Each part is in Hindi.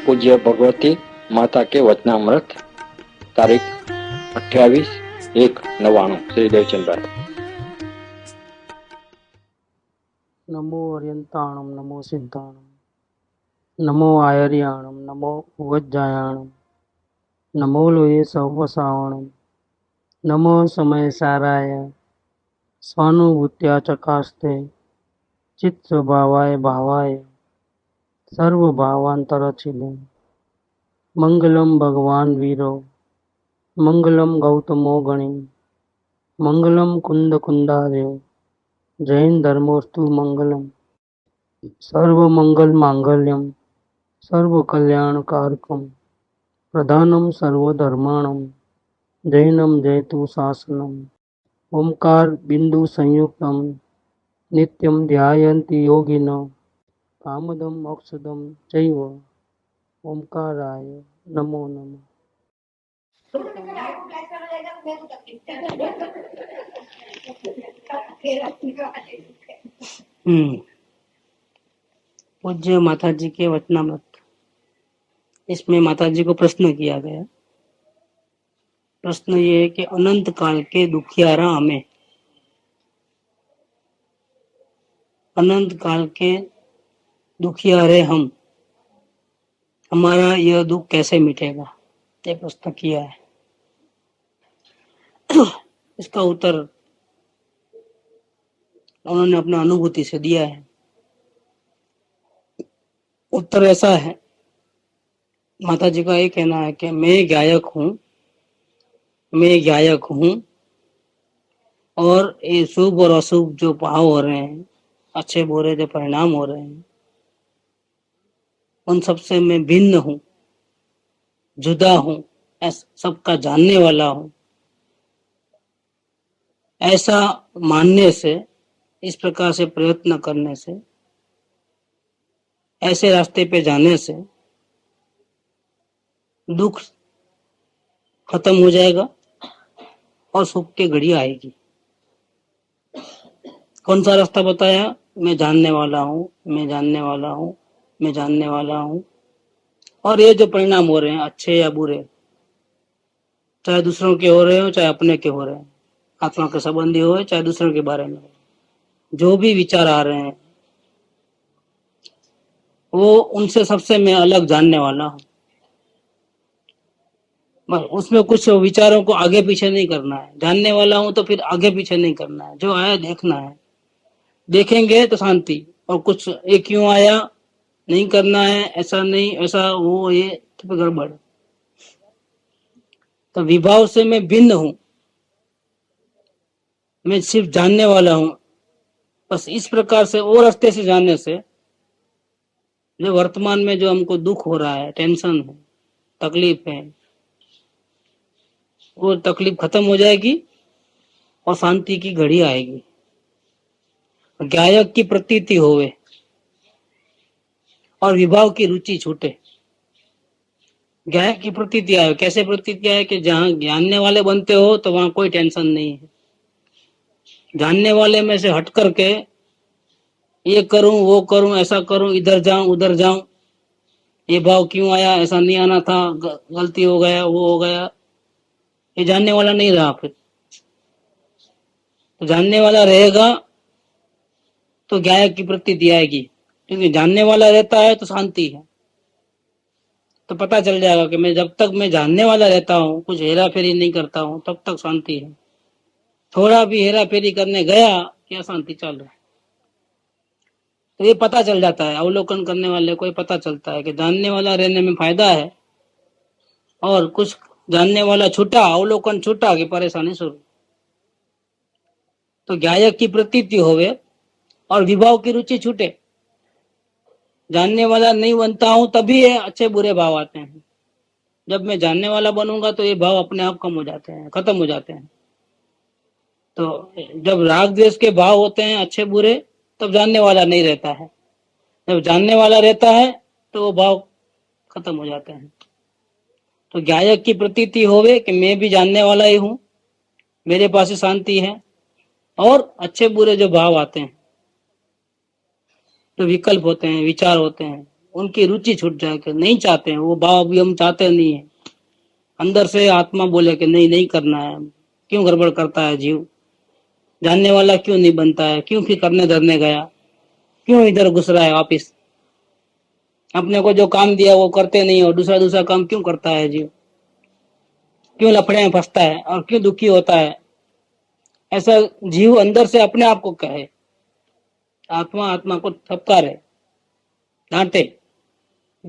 पूज्य भगवती माता के वचनामृत तारीख 28/1/99 श्री देवचंद भाई। नमो अर्यंताणम नमो सिद्धाणम नमो आयर्याणम नमो उवज्जायाणम नमो लोये सवसावणम नमो समय साराय स्वानुभूत्या चकास्ते चित्त स्वभावाय भावाय सर्वभावांतरचिले मंगलम भगवान वीरो मंगलम गौतमो गणि मंगलम कुंद कुंदार्यो जैन धर्मोस्तु मंगलम सर्वमंगल मांगल्यम सर्व कल्याण कारकम प्रधानम सर्वधर्माणम जैनम जयतु शासनम ओंकार बिंदु संयुक्तम नित्यम ध्यायन्ति योगिनो कामदम मोक्षदम चैव ओंकाराय नमो नमः। पूज्य माता जी के वचनामृत। इसमें माता जी को प्रश्न किया गया। प्रश्न ये है कि अनंत काल के दुखियारा हमें, अनंत काल के दुखियारे हम, हमारा यह दुख कैसे मिटेगा, ये प्रश्न किया है। इसका उत्तर उन्होंने अपना अनुभूति से दिया है। उत्तर ऐसा है, माता जी का ये कहना है कि मैं गायक हूँ और ये शुभ और अशुभ जो भाव हो रहे हैं, अच्छे बुरे जो परिणाम हो रहे हैं, उन सबसे मैं भिन्न हूँ, जुदा हूँ, सबका जानने वाला हूँ। ऐसा मानने से, इस प्रकार से प्रयत्न करने से, ऐसे रास्ते पे जाने से दुख खत्म हो जाएगा और सुख की घड़ी आएगी। कौन सा रास्ता बताया? मैं जानने वाला हूँ, मैं जानने वाला हूँ, मैं जानने वाला हूँ। और ये जो परिणाम हो रहे हैं, अच्छे या बुरे, चाहे दूसरों के हो रहे हो चाहे अपने के हो रहे हैं, आत्मा के संबंधी हो चाहे दूसरों के बारे में, जो भी विचार आ रहे हैं वो उनसे सबसे मैं अलग जानने वाला हूँ। उसमें कुछ विचारों को आगे पीछे नहीं करना है। जानने वाला हूँ तो फिर आगे पीछे नहीं करना है, जो आया देखना है। देखेंगे तो शांति, और कुछ ये क्यों आया नहीं करना है, ऐसा नहीं, ऐसा वो, ये तो गड़बड़। तो विभाव से मैं भिन्न हूँ, मैं सिर्फ जानने वाला हूँ। बस इस प्रकार से वो रास्ते से जानने से जो वर्तमान में जो हमको दुख हो रहा है, टेंशन है, तकलीफ है, वो तकलीफ खत्म हो जाएगी और शांति की घड़ी आएगी। गायक की प्रतीति होवे और विभाव की रुचि छूटे। गायक की प्रतीति आए, कैसे प्रतीति आए कि जहां जानने वाले बनते हो तो वहां कोई टेंशन नहीं है। जानने वाले में से हट करके ये करूं वो करूं, ऐसा करूं, इधर जाऊं उधर जाऊं, ये भाव क्यों आया, ऐसा नहीं आना था, गलती हो गया, वो हो गया, ये जानने वाला नहीं रहा। फिर तो जानने वाला रहेगा तो गायक की प्रतीति आएगी, क्योंकि जानने वाला रहता है तो शांति है। तो पता चल जाएगा कि मैं जब तक मैं जानने वाला रहता हूँ, कुछ हेरा फेरी नहीं करता हूँ, तब तक शांति है। थोड़ा भी हेरा फेरी करने गया क्या शांति चल रहा है। तो ये पता चल जाता है, अवलोकन करने वाले को ये पता चलता है कि जानने वाला रहने में फायदा है, और कुछ जानने वाला छूटा, अवलोकन छूटा कि परेशानी शुरू। तो गायक की प्रतीति होवे और विभाव की रुचि छूटे। जानने वाला नहीं बनता हूं तभी ये अच्छे बुरे भाव आते हैं। जब मैं जानने वाला बनूंगा तो ये भाव अपने आप कम हो जाते हैं, खत्म हो जाते हैं। तो जब राग द्वेष के भाव होते हैं अच्छे बुरे, तब जानने वाला नहीं रहता है। जब जानने वाला रहता है तो वो भाव खत्म हो जाते हैं। तो गायक की प्रतीति होवे कि मैं भी जानने वाला ही हूं, मेरे पास ही शांति है, और अच्छे बुरे जो भाव आते हैं, तो विकल्प होते हैं, विचार होते हैं, उनकी रुचि छूट जाए कि नहीं चाहते हैं वो भाव, अभी हम चाहते नहीं है। अंदर से आत्मा बोले कि नहीं नहीं करना है, क्यों गड़बड़ करता है जीव, जानने वाला क्यों नहीं बनता है, क्यों फिर करने धरने गया, क्यों इधर घुस रहा है वापिस, अपने को जो काम दिया वो करते नहीं और दूसरा दूसरा काम क्यों करता है जीव, क्यों लफड़े में फंसता है और क्यों दुखी होता है। ऐसा जीव अंदर से अपने आप को कहे, आत्मा आत्मा को ठपकारे, डांटे,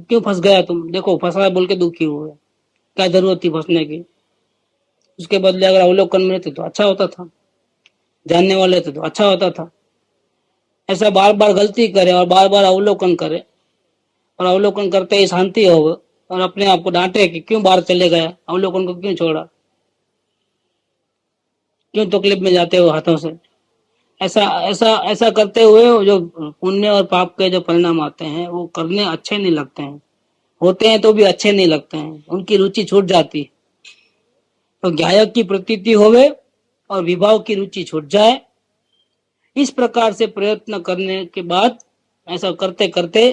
क्यों फंस गया तुम, देखो फंसा बोल के दुखी हुए, क्या जरूरत थी फंसने की। उसके बदले अगर अवलोकन में थे तो अच्छा होता था, जानने वाले थे तो अच्छा होता था। ऐसा बार बार गलती करे और बार बार अवलोकन करे और अवलोकन करते ही शांति हो और अपने आप को डांटे कि क्यों बाहर चले गया, अवलोकन को क्यों छोड़ा, क्यों तकलीफ में जाते हो हाथों से। ऐसा ऐसा ऐसा करते हुए जो पुण्य और पाप के जो परिणाम आते हैं वो करने अच्छे नहीं लगते हैं, होते हैं तो भी अच्छे नहीं लगते हैं, उनकी रुचि छूट जाती है। तो ज्ञायक की प्रतीति होवे और विभाव की रुचि छूट जाए, इस प्रकार से प्रयत्न करने के बाद ऐसा करते करते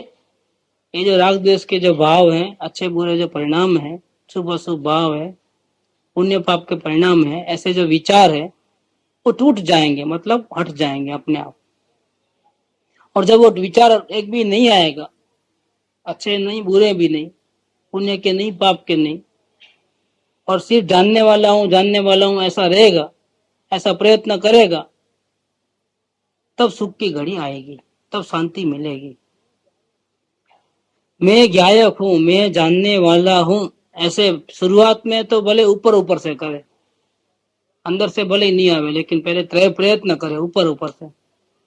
ये जो राग द्वेष के जो भाव हैं, अच्छे बुरे जो परिणाम है, शुभ अशुभ भाव है, पुण्य पाप के परिणाम है, ऐसे जो विचार है वो टूट जाएंगे, मतलब हट जाएंगे अपने आप। और जब वो विचार एक भी नहीं आएगा, अच्छे नहीं बुरे भी नहीं, पुण्य के नहीं पाप के नहीं, और सिर्फ जानने वाला हूं ऐसा रहेगा, ऐसा प्रयत्न करेगा, तब सुख की घड़ी आएगी, तब शांति मिलेगी। मैं ज्ञायक हूं, मैं जानने वाला हूं, ऐसे शुरुआत में तो भले ऊपर ऊपर से करे, अंदर से भले ही नहीं आवे, लेकिन पहले प्रयत्न करे ऊपर ऊपर से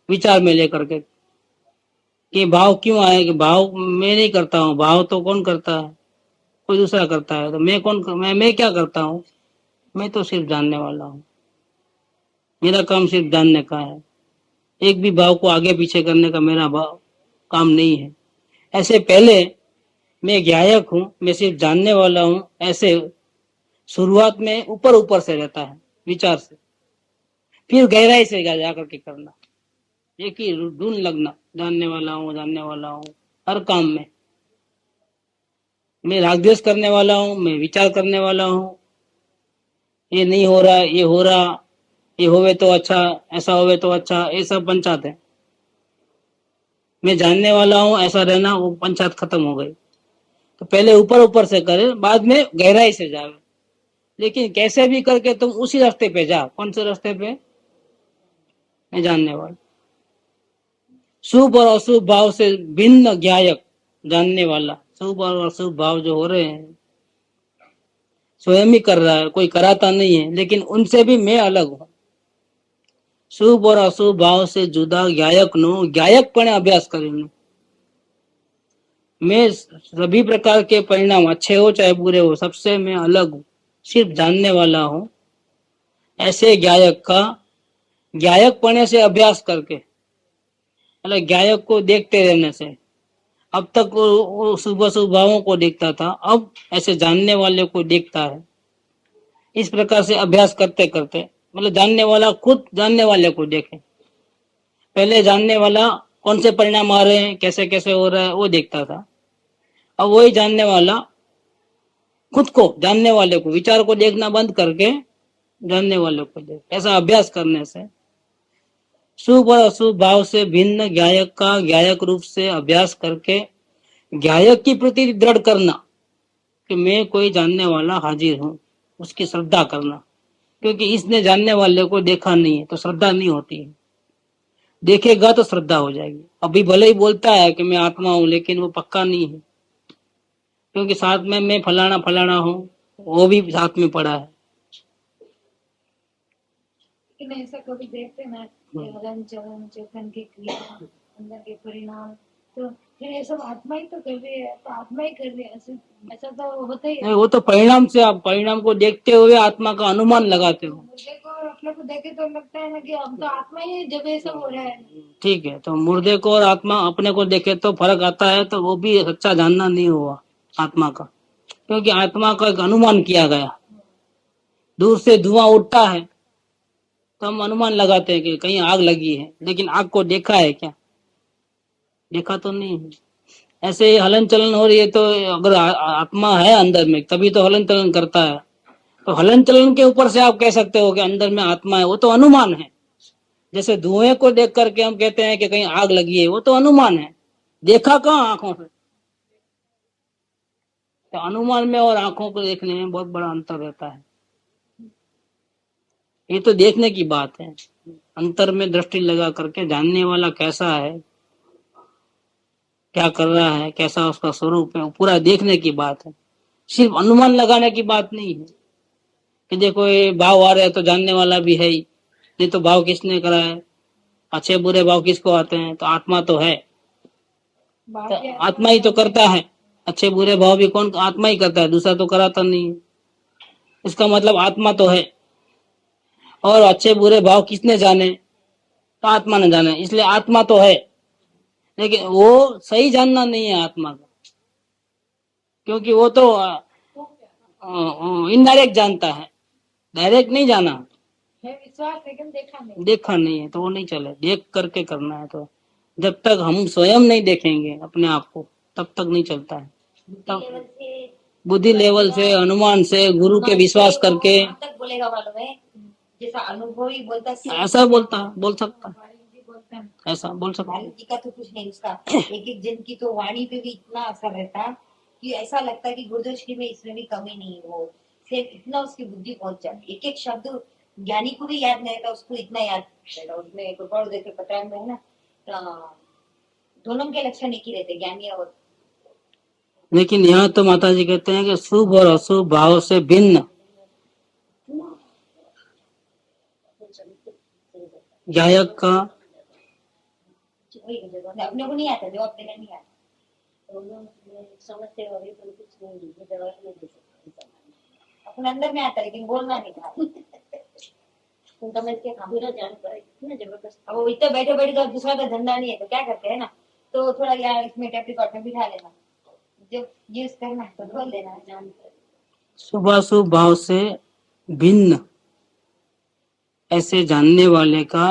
विचार में लेकर के कि भाव क्यों आए, कि भाव मैं नहीं करता हूँ, भाव तो कौन करता है, कोई दूसरा करता है, तो मैं कौन मैं क्या करता हूँ, मैं तो सिर्फ जानने वाला हूँ, मेरा काम सिर्फ जानने का है, एक भी भाव को आगे पीछे करने का मेरा भाव काम नहीं है। ऐसे पहले मैं ज्ञायक हूँ, मैं सिर्फ जानने वाला हूँ, ऐसे शुरुआत में ऊपर ऊपर से रहता है विचार से, फिर गहराई से जा करके करना, एक ही ढूंढ लगना, जानने वाला हूँ हर काम में, मैं राग द्वेष करने वाला हूँ, मैं विचार करने वाला हूँ, ये नहीं हो रहा, ये हो रहा, ये होवे तो अच्छा, ऐसा होवे तो अच्छा, ये सब पंचायत है। मैं जानने वाला हूँ ऐसा रहना, वो पंचायत खत्म हो गई। तो पहले ऊपर ऊपर से करे, बाद में गहराई से जावे, लेकिन कैसे भी करके तुम उसी रास्ते पे जा। कौन से रास्ते पे? मैं जानने वाला। शुभ और अशुभ भाव से भिन्न ज्ञायक, जानने वाला। शुभ और अशुभ भाव जो हो रहे हैं स्वयं ही कर रहा है, कोई कराता नहीं है, लेकिन उनसे भी मैं अलग हूं। शुभ और अशुभ भाव से जुदा ज्ञायक नो ज्ञायक पण अभ्यास करेंगे। मैं सभी प्रकार के परिणाम अच्छे हो चाहे बुरे हो, सबसे मैं अलग हूं, सिर्फ जानने वाला हूं। ऐसे ज्ञायक का ज्ञायक पने से अभ्यास करके, मतलब ज्ञायक को देखते रहने से, अब तक वो शुभ अशुभ भावों को देखता था, अब ऐसे जानने वाले को देखता है। इस प्रकार से अभ्यास करते करते, मतलब जानने वाला खुद जानने वाले को देखे। पहले जानने वाला कौन से परिणाम आ रहे हैं, कैसे कैसे हो रहा है, वो देखता था। अब वही जानने वाला खुद को, जानने वाले को, विचार को देखना बंद करके जानने वाले को देख। ऐसा अभ्यास करने से शुभ और अशुभ भाव से भिन्न ज्ञायक का ज्ञायक रूप से अभ्यास करके ज्ञायक की प्रति दृढ़ करना कि मैं कोई जानने वाला हाजिर हूं, उसकी श्रद्धा करना। क्योंकि इसने जानने वाले को देखा नहीं है तो श्रद्धा नहीं होती है, देखेगा तो श्रद्धा हो जाएगी। अभी भले ही बोलता है कि मैं आत्मा हूं, लेकिन वो पक्का नहीं है, क्योंकि साथ में मैं फलाना फलाना हूं, वो भी साथ में पड़ा है। लेकिन ऐसा कभी देखते ना, हलन चलन चेतन की क्रिया, अंदर के परिणाम, तो फिर ये सब आत्मा ही तो कर रही है, तो आत्मा ही कर रही है, ऐसा तो होता ही है। नहीं, वो तो परिणाम से, आप परिणाम को देखते हुए आत्मा का अनुमान लगाते हो। मुर्दे को और अपने को देखे तो लगता है ना कि अब तो आत्मा ही है जब ये सब हो रहा है। ठीक है, तो मुर्दे को और आत्मा अपने को देखे तो फर्क आता है, तो वो भी सच्चा जानना नहीं हुआ आत्मा का, क्योंकि आत्मा का एक अनुमान किया गया। दूर से धुआं उठता है तो हम अनुमान लगाते हैं कि कहीं आग लगी है, लेकिन आग को देखा है क्या? देखा तो नहीं है। ऐसे ही हलन चलन हो रही है, तो अगर आत्मा है अंदर में तभी तो हलन चलन करता है। तो हलन चलन के ऊपर से आप कह सकते हो कि अंदर में आत्मा है, वो तो अनुमान है। जैसे धुएं को देख करके हम कहते हैं कि कहीं आग लगी है, वो तो अनुमान है, देखा कहाँ आंखों से। तो अनुमान में और आंखों को देखने में बहुत बड़ा अंतर रहता है। ये तो देखने की बात है, अंतर में दृष्टि लगा करके जानने वाला कैसा है, क्या कर रहा है, कैसा उसका स्वरूप है, पूरा देखने की बात है। सिर्फ अनुमान लगाने की बात नहीं है कि देखो ये भाव आ रहे हैं तो जानने वाला भी है ही, नहीं तो भाव किसने करा है, अच्छे बुरे भाव किसको आते हैं, तो आत्मा तो है, तो आत्मा ही तो करता है। अच्छे बुरे भाव भी कौन, आत्मा ही करता है, दूसरा तो कराता नहीं है। इसका मतलब आत्मा तो है, और अच्छे बुरे भाव किसने जाने, तो आत्मा ने जाने, इसलिए आत्मा तो है। लेकिन वो सही जानना नहीं है आत्मा का, क्योंकि वो तो इनडायरेक्ट जानता है, डायरेक्ट नहीं जाना है विश्वास, लेकिन देखा नहीं है, तो वो नहीं चले, देख करके करना है। तो जब तक हम स्वयं नहीं देखेंगे अपने आप को, तब तक नहीं चलता है। तब बुद्धि लेवल से, अनुमान से, गुरु के विश्वास करके तक बोलेगा मालूम है, जैसा अनुभवी बोलता है, ऐसा बोल सकता, ऐसा बोल सकता। वाणी जी का तो कुछ नहीं, उसका एक एक जन की तो वाणी पे भी इतना असर रहता कि ऐसा लगता है कि गुरुदेव श्री में इसमें भी कमी नहीं है। वो सिर्फ इतना उसकी बुद्धि पहुंच जाती, एक एक शब्द ज्ञानी को भी याद नहीं रहता, उसको इतना याद रहता। उसमें गुरुपाल देखे पटान में है ना, तो दोनों के लक्षण एक ही रहते, ज्ञानी और। लेकिन यहाँ तो माता जी कहते हैं कि शुभ और अशुभ भाव से भिन्न गायक का अपने को नहीं आता, जवाब देना नहीं आता, समझते हो कुछ नहीं, जवाब नहीं दे सकते, अपने अंदर में आता लेकिन बोलना नहीं था। तुम समझ के काम जान पाए ना, जबरदस्त। अब वो इतना बैठे बैठे तो दूसरा का धंधा नहीं है, तो क्या करते हैं ना, तो थोड़ा यार इसमें टेप रिकॉर्ड में बिठा लेना, जब यूज करना तो बोल देना, जान शुभ अशुभ भाव से भिन्न ऐसे जानने वाले का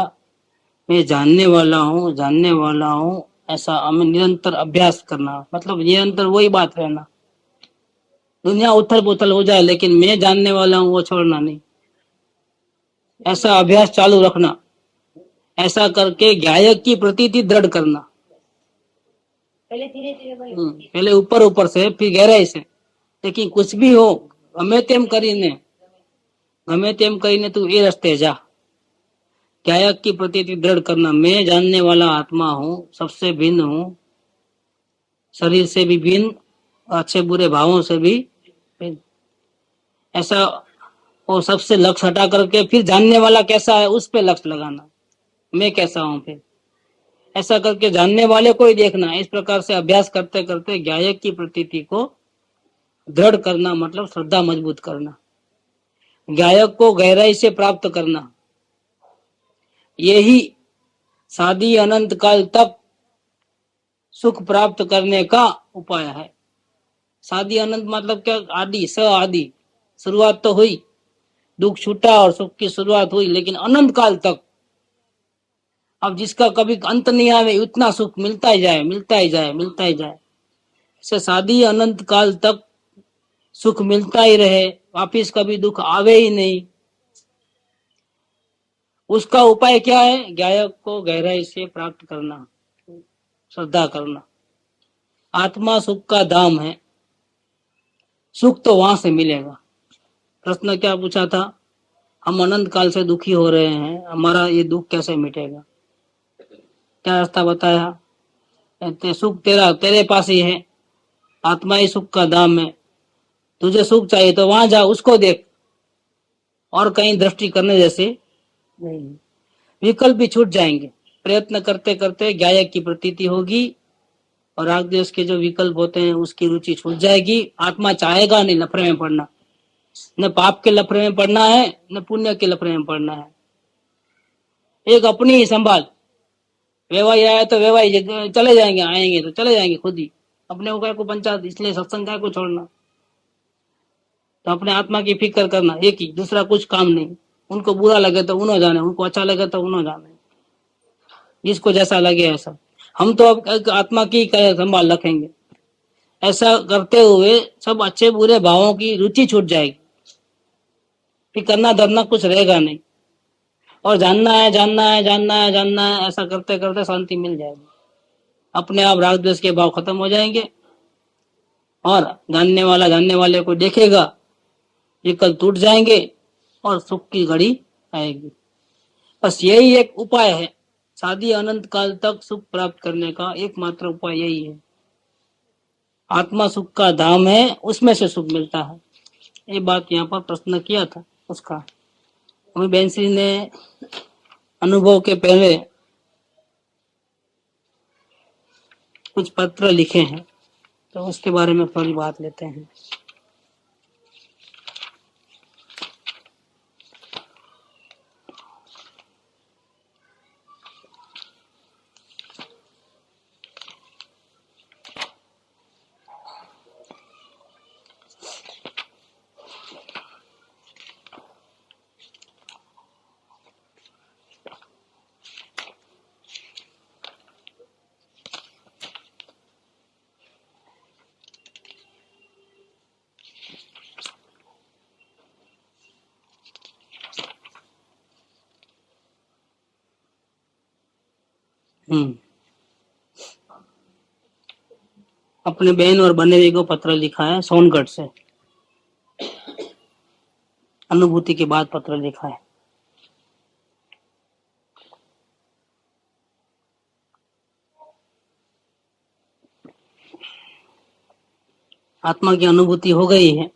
मैं जानने वाला हूँ ऐसा हमें निरंतर अभ्यास करना, मतलब निरंतर वही बात रहना। दुनिया उथल पुथल हो जाए लेकिन मैं जानने वाला हूँ वो छोड़ना नहीं, ऐसा अभ्यास चालू रखना। ऐसा करके गायक की प्रतीति दृढ़ करना, पहले धीरे धीरे पहले ऊपर से फिर गहराई से। लेकिन कुछ भी हो, गमे तेम કરીને तू ये रस्ते जा, गायक की प्रतीति दृढ़ करना। मैं जानने वाला आत्मा हूँ, सबसे भिन्न हूँ, शरीर से भी भिन्न, अच्छे बुरे भावों से भी भिन्न। ऐसा और सबसे लक्ष्य हटा करके फिर जानने वाला कैसा है उस पे लक्ष्य लगाना, मैं कैसा हूँ। फिर ऐसा करके जानने वाले को ही देखना। इस प्रकार से अभ्यास करते करते गायक की प्रतीति को दृढ़ करना, मतलब श्रद्धा मजबूत करना, गायक को गहराई से प्राप्त करना। यही सादी अनंत काल तक सुख प्राप्त करने का उपाय है। सादी अनंत मतलब क्या, आदि, स आदि, शुरुआत तो हुई, दुख छूटा और सुख की शुरुआत हुई, लेकिन अनंत काल तक। अब जिसका कभी अंत नहीं आवे, उतना सुख मिलता ही जाए। से सादी अनंत काल तक सुख मिलता ही रहे, वापिस कभी दुख आवे ही नहीं। उसका उपाय क्या है? गायक को गहराई से प्राप्त करना, श्रद्धा करना। आत्मा सुख का धाम है, सुख तो वहां से मिलेगा। प्रश्न क्या पूछा था? हम अनंत काल से दुखी हो रहे हैं, हमारा ये दुख कैसे मिटेगा? क्या रास्ता बताया? सुख तेरे पास ही है, आत्मा ही सुख का धाम है। तुझे सुख चाहिए तो वहां जा, उसको देख, और कहीं दृष्टि करने जैसे नहीं। विकल्प भी छूट जाएंगे, प्रयत्न करते करते गायक की प्रतीति होगी, और राग देश के जो विकल्प होते हैं उसकी रुचि छूट जाएगी। आत्मा चाहेगा नहीं लफड़े में पड़ना, न पाप के लफड़े में पड़ना है, न पुण्य के लफड़े में पड़ना है। एक अपनी ही संभाल, वेवाई आया तो वेवाई चले जाएंगे, आएंगे तो चले जाएंगे खुद ही, अपने को पंचायत। इसलिए सत्संग को छोड़ना, तो अपने आत्मा की फिक्र करना, एक ही, दूसरा कुछ काम नहीं। उनको बुरा लगे तो उन्हों जाने, उनको अच्छा लगे तो उन्हों जाने, जिसको जैसा लगे ऐसा। हम तो अब आत्मा की संभाल रखेंगे, ऐसा करते हुए सब अच्छे बुरे भावों की रुचि छूट जाएगी, फिर करना धरना कुछ रहेगा नहीं, और जानना है जानना है जानना है जानना है, ऐसा करते करते शांति मिल जाएगी। अपने आप राग द्वेष के भाव खत्म हो जाएंगे, और जानने वाला जानने वाले को देखेगा, ये कल टूट जाएंगे और सुख की घड़ी आएगी। बस यही एक उपाय है, शादी अनंत काल तक सुख प्राप्त करने का एकमात्र उपाय यही है। आत्मा सुख का धाम है, उसमें से सुख मिलता है। ये बात यहाँ पर प्रश्न किया था उसका। हमें बेंसी ने अनुभव के पहले कुछ पत्र लिखे हैं, तो उसके बारे में थोड़ी बात लेते हैं। अपने बहन और बनेवी को पत्र लिखा है सोनगढ़ से, अनुभूति के बाद पत्र लिखा है। आत्मा की अनुभूति हो गई है,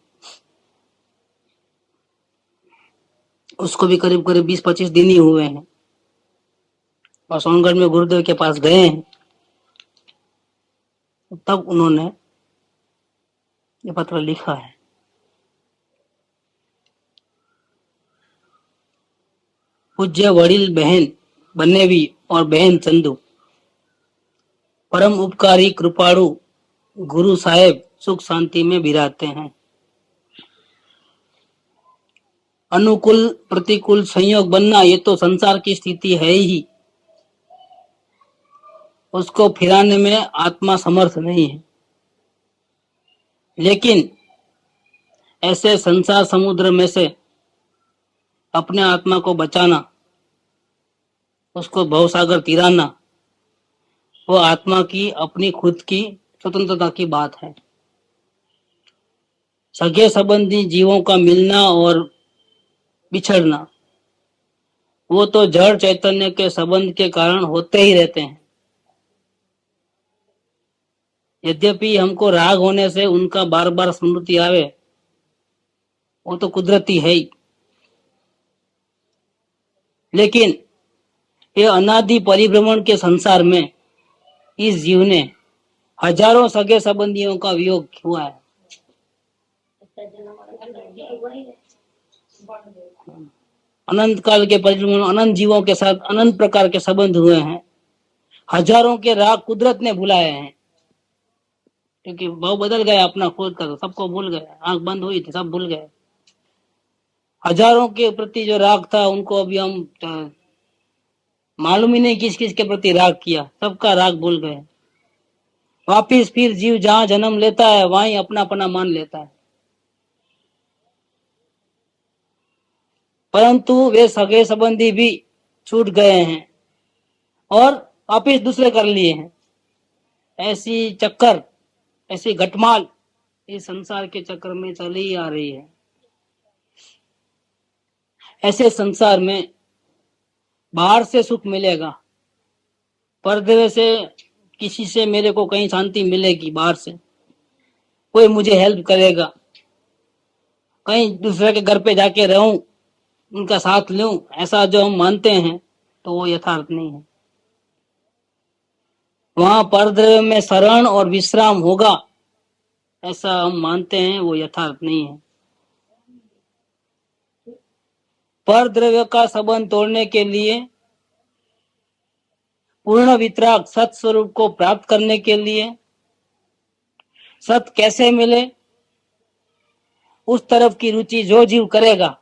उसको भी करीब करीब 20-25 दिन ही हुए हैं, और सोनगढ़ में गुरुदेव के पास गए हैं, तब उन्होंने ये पत्र लिखा है। पूज्य वडील बहन बनेवी और बहन चंदू, परम उपकारी कृपाणु गुरु साहेब सुख शांति में विराजते हैं। अनुकूल प्रतिकूल संयोग बनना ये तो संसार की स्थिति है ही, उसको फिराने में आत्मा समर्थ नहीं है। लेकिन ऐसे संसार समुद्र में से अपने आत्मा को बचाना, उसको भवसागर तिराना, वो आत्मा की अपनी खुद की स्वतंत्रता की बात है। सगे संबंधी जीवों का मिलना और बिछड़ना, वो तो जड़ चैतन्य के संबंध के कारण होते ही रहते हैं। यद्यपि हमको राग होने से उनका बार बार स्मृति आवे, वो तो कुदरती है ही, लेकिन ये अनादि परिभ्रमण के संसार में इस जीव ने हजारों सगे संबंधियों का वियोग हुआ है। अनंत काल के परिभ्रमण अनंत जीवों के साथ अनंत प्रकार के संबंध हुए हैं। हजारों के राग कुदरत ने भुलाए हैं, क्योंकि भाव बदल गया अपना खुद का, तो सबको भूल गए। आंख बंद हुई थी, सब भूल गए। हजारों के प्रति जो राग था, उनको अभी हम मालूम ही नहीं किस किस के प्रति राग किया, सबका राग भूल गए। वापिस फिर जीव जहां जन्म लेता है, वहीं अपना अपना मान लेता है। परंतु वे सगे संबंधी भी छूट गए हैं और वापिस दूसरे कर लिए हैं। ऐसी चक्कर, ऐसी घटमाल इस संसार के चक्कर में चली आ रही है। ऐसे संसार में बाहर से सुख मिलेगा, पर्दे से किसी से मेरे को कहीं शांति मिलेगी, बाहर से कोई मुझे हेल्प करेगा, कहीं दूसरे के घर पे जाके रहूं, उनका साथ लूं, ऐसा जो हम मानते हैं, तो वो यथार्थ नहीं है। वहां परद्रव्य में शरण और विश्राम होगा, ऐसा हम मानते हैं, वो यथार्थ नहीं है। परद्रव्य का संबंध तोड़ने के लिए, पूर्ण वितराग सत स्वरूप को प्राप्त करने के लिए, सत कैसे मिले उस तरफ की रुचि जो जीव करेगा,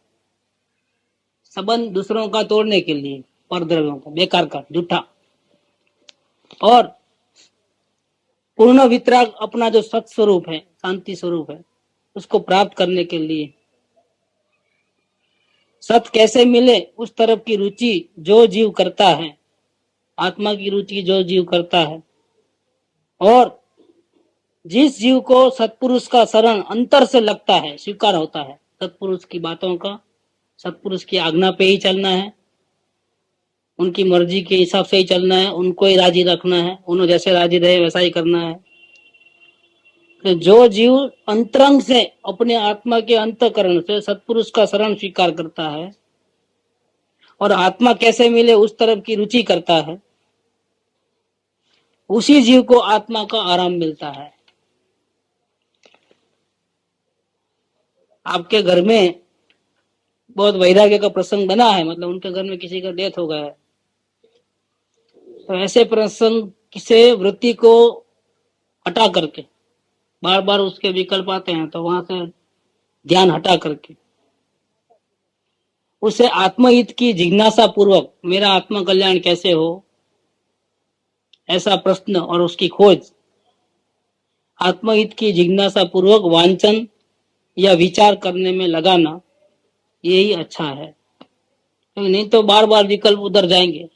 संबंध दूसरों का तोड़ने के लिए, परद्रव्यों का, बेकार का, झूठा, और पूर्ण वितराग अपना जो सत स्वरूप है, शांति स्वरूप है, उसको प्राप्त करने के लिए सत कैसे मिले उस तरफ की रुचि जो जीव करता है, आत्मा की रुचि जो जीव करता है, और जिस जीव को सत्पुरुष का शरण अंतर से लगता है, स्वीकार होता है, सत्पुरुष की बातों का, सत्पुरुष की आज्ञा पे ही चलना है, उनकी मर्जी के हिसाब से ही चलना है, उनको ही राजी रखना है, उन्होंने जैसे राजी रहे वैसा ही करना है। तो जो जीव अंतरंग से अपने आत्मा के अंतःकरण से सत्पुरुष का शरण स्वीकार करता है और आत्मा कैसे मिले उस तरफ की रुचि करता है, उसी जीव को आत्मा का आराम मिलता है। आपके घर में बहुत वैराग्य का प्रसंग बना है, मतलब उनके घर में किसी का डेथ हो गया है, तो ऐसे प्रसंग से वृत्ति को हटा करके, बार बार उसके विकल्प आते हैं, तो वहां से ध्यान हटा करके उसे आत्महित की जिज्ञासा पूर्वक मेरा आत्म कल्याण कैसे हो, ऐसा प्रश्न और उसकी खोज, आत्महित की जिज्ञासा पूर्वक वांछन या विचार करने में लगाना, यही अच्छा है। नहीं तो बार बार विकल्प उधर जाएंगे,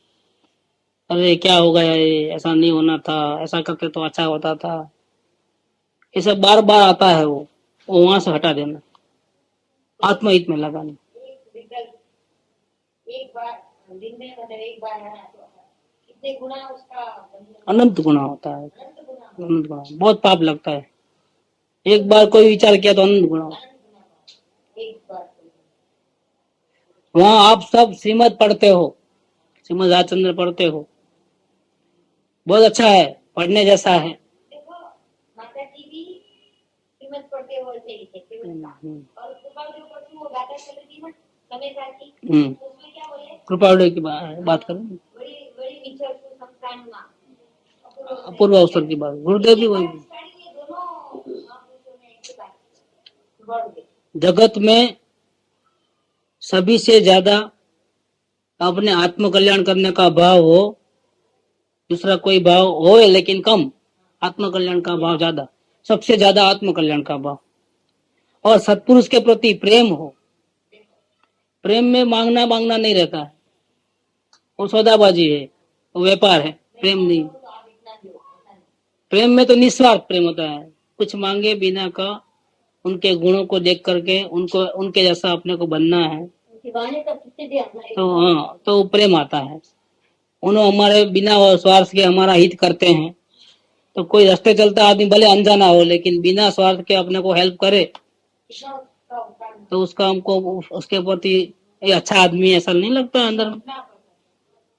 अरे क्या हो गया, ये ऐसा नहीं होना था, ऐसा करते तो अच्छा होता था, ये सब बार बार आता है, वो वहां से हटा देना, आत्महित में लगाना। एक विकल्प एक बार दिन में, मतलब एक बार है तो कितने गुना उसका अनंत गुना होता है, अनंत गुना, अनंत गुना, बहुत पाप लगता है। एक बार कोई विचार किया तो अनंत गुना। एक बार वहां आप सब श्रीमद पढ़ते हो, श्रीमद राजचंद्र पढ़ते हो, बहुत अच्छा है, पढ़ने जैसा है। देखो माता जी भी श्रीमद पढ़ते हो ऐसे ही थे, और कृपा जो पढ़ती वो गाता चली थी ना समय साथी, उसमें क्या बोले, कृपाणु की बात करें, बड़ी बड़ी विचार को संतान ना अपूर्व अवसर की बात, गुरुदेव भी वही। जगत में सभी से ज्यादा अपने आत्म कल्याण करने का भाव हो, दूसरा कोई भाव हो लेकिन कम, आत्म कल्याण का भाव ज्यादा, सबसे ज्यादा आत्म कल्याण का भाव, और सत्पुरुष के प्रति प्रेम हो। प्रेम में मांगना मांगना नहीं रहता है, वो सौदाबाजी है, वो व्यापार है, प्रेम नहीं। प्रेम में तो निस्वार्थ प्रेम होता है, कुछ मांगे बिना का, उनके गुणों को देख करके उनको उनके जैसा अपने को बनना है, तो हाँ, तो प्रेम आता है। उन्होंने हमारे बिना स्वार्थ के हमारा हित करते हैं, तो कोई रास्ते चलता आदमी भले अनजाना हो लेकिन बिना स्वार्थ के अपने को हेल्प करे, तो उसका हमको उसके प्रति ये अच्छा आदमी ऐसा नहीं लगता है, अंदर